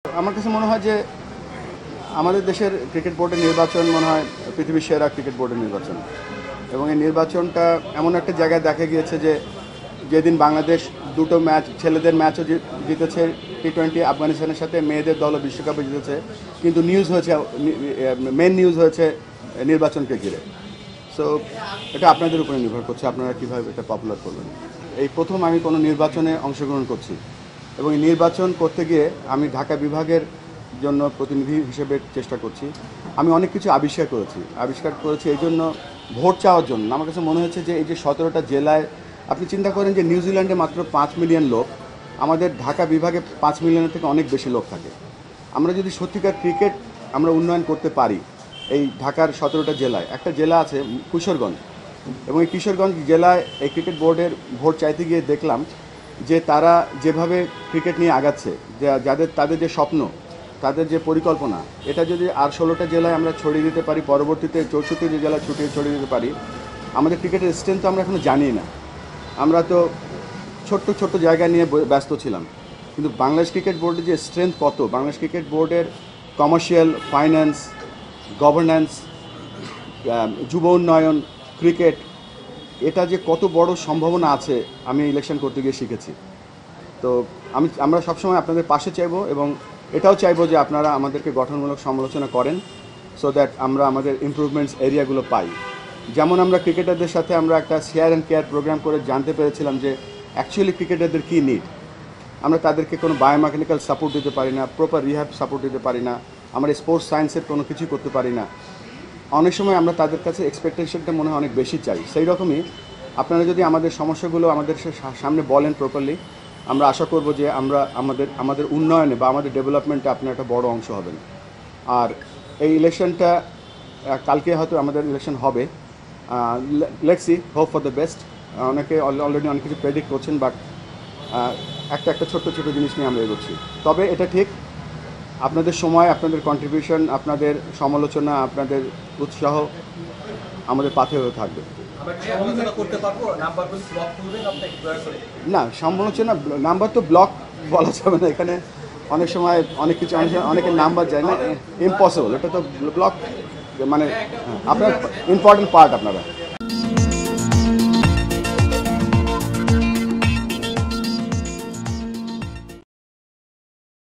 আমার কাছে মনে হয় যে আমাদের দেশের ক্রিকেট বোর্ডের নির্বাচন মনে হয় পৃথিবীর সেরা ক্রিকেট বোর্ডের নির্বাচন, এবং এই নির্বাচনটা এমন একটা জায়গায় দেখা গিয়েছে যে যেদিন বাংলাদেশ দুটো ম্যাচ, ছেলেদের ম্যাচও জিতেছে টি-20 আফগানিস্তানের সাথে, মেয়েদের দলও বিশ্বকাপে জিতেছে, কিন্তু নিউজ হয়েছে, মেন নিউজ হয়েছে নির্বাচনকে ঘিরে। সো এটা আপনাদের উপরে নির্ভর করছে, আপনারা কীভাবে এটা পপুলার করবেন। এই প্রথম আমি কোনো নির্বাচনে অংশগ্রহণ করছি, এবং এই নির্বাচন করতে গিয়ে আমি ঢাকা বিভাগের জন্য প্রতিনিধি হিসেবে চেষ্টা করছি। আমি অনেক কিছু আবিষ্কার করেছি এই জন্য, ভোট চাওয়ার জন্য। আমার কাছে মনে হচ্ছে যে এই যে 17টা জেলায়, আপনি চিন্তা করেন যে নিউজিল্যান্ডে মাত্র 5 মিলিয়ন লোক, আমাদের ঢাকা বিভাগে 5 মিলিয়নের থেকে অনেক বেশি লোক থাকে। আমরা যদি সত্যিকার ক্রিকেট আমরা উন্নয়ন করতে পারি, এই ঢাকার 17টা জেলায় একটা জেলা আছে কিশোরগঞ্জ, এবং এই কিশোরগঞ্জ জেলায় এই ক্রিকেট বোর্ডের ভোট চাইতে গিয়ে দেখলাম যে তারা যেভাবে ক্রিকেট নিয়ে আগাচ্ছে, তাদের যে স্বপ্ন, তাদের যে পরিকল্পনা, এটা যদি আর 16টা জেলায় আমরা ছড়িয়ে দিতে পারি, পরবর্তীতে 64 জেলায় ছড়িয়ে দিতে পারি, আমাদের ক্রিকেটের স্ট্রেংথ তো আমরা এখনও জানি না। আমরা তো ছোট্ট জায়গা নিয়ে ব্যস্ত ছিলাম, কিন্তু বাংলাদেশ ক্রিকেট বোর্ডের যে স্ট্রেংথ কত, বাংলাদেশ ক্রিকেট বোর্ডের কমার্শিয়াল, ফাইন্যান্স, গভর্নেন্স, যুব উন্নয়ন, ক্রিকেট, এটা যে কত বড় সম্ভাবনা আছে আমি ইলেকশন করতে গিয়ে শিখেছি। তো আমরা সবসময় আপনাদের পাশে চাইবো, এবং এটাও চাইবো যে আপনারা আমাদেরকে গঠনমূলক সমালোচনা করেন, সো দ্যাট আমরা আমাদের ইমপ্রুভমেন্টস এরিয়াগুলো পাই। যেমন আমরা ক্রিকেটারদের সাথে আমরা একটা শেয়ার অ্যান্ড কেয়ার প্রোগ্রাম করে জানতে পেরেছিলাম যে অ্যাকচুয়ালি ক্রিকেটারদের কী নিড। আমরা তাদেরকে কোনো বায়োমেকানিক্যাল সাপোর্ট দিতে পারি না, প্রপার রিহ্যাব সাপোর্ট দিতে পারি না, আমরা স্পোর্টস সায়েন্সের কোনো কিছুই করতে পারি না। অনেক সময় আমরা তাদের কাছে এক্সপেকটেশনটা মনে হয় অনেক বেশি চাই। সেই রকমই আপনারা যদি আমাদের সমস্যাগুলো আমাদের সামনে বলেন প্রপারলি, আমরা আশা করব যে আমরা আমাদের উন্নয়নে বা আমাদের ডেভেলপমেন্টে আপনার একটা বড় অংশ হবেন। আর এই ইলেকশনটা কালকে হয়তো আমাদের ইলেকশন হবে, let's see, hope for the best. অনেকে অলরেডি অনেক কিছু প্রেডিক্ট করছেন, বাট একটা ছোট্ট জিনিস নিয়ে আমরা এগোচ্ছি। তবে এটা ঠিক, আপনাদের সময়, আপনাদের কন্ট্রিবিউশন, আপনাদের সমালোচনা, আপনাদের উৎসাহ আমাদের পাথে হয়ে থাকবে। না, সমালোচনা নাম্বার তো ব্লক বলা যাবে না এখানে। অনেক সময় অনেকের নাম্বার যায় না, ইম্পসিবল। এটা তো ব্লক, মানে আপনার ইম্পর্টেন্ট পার্ট আপনারা।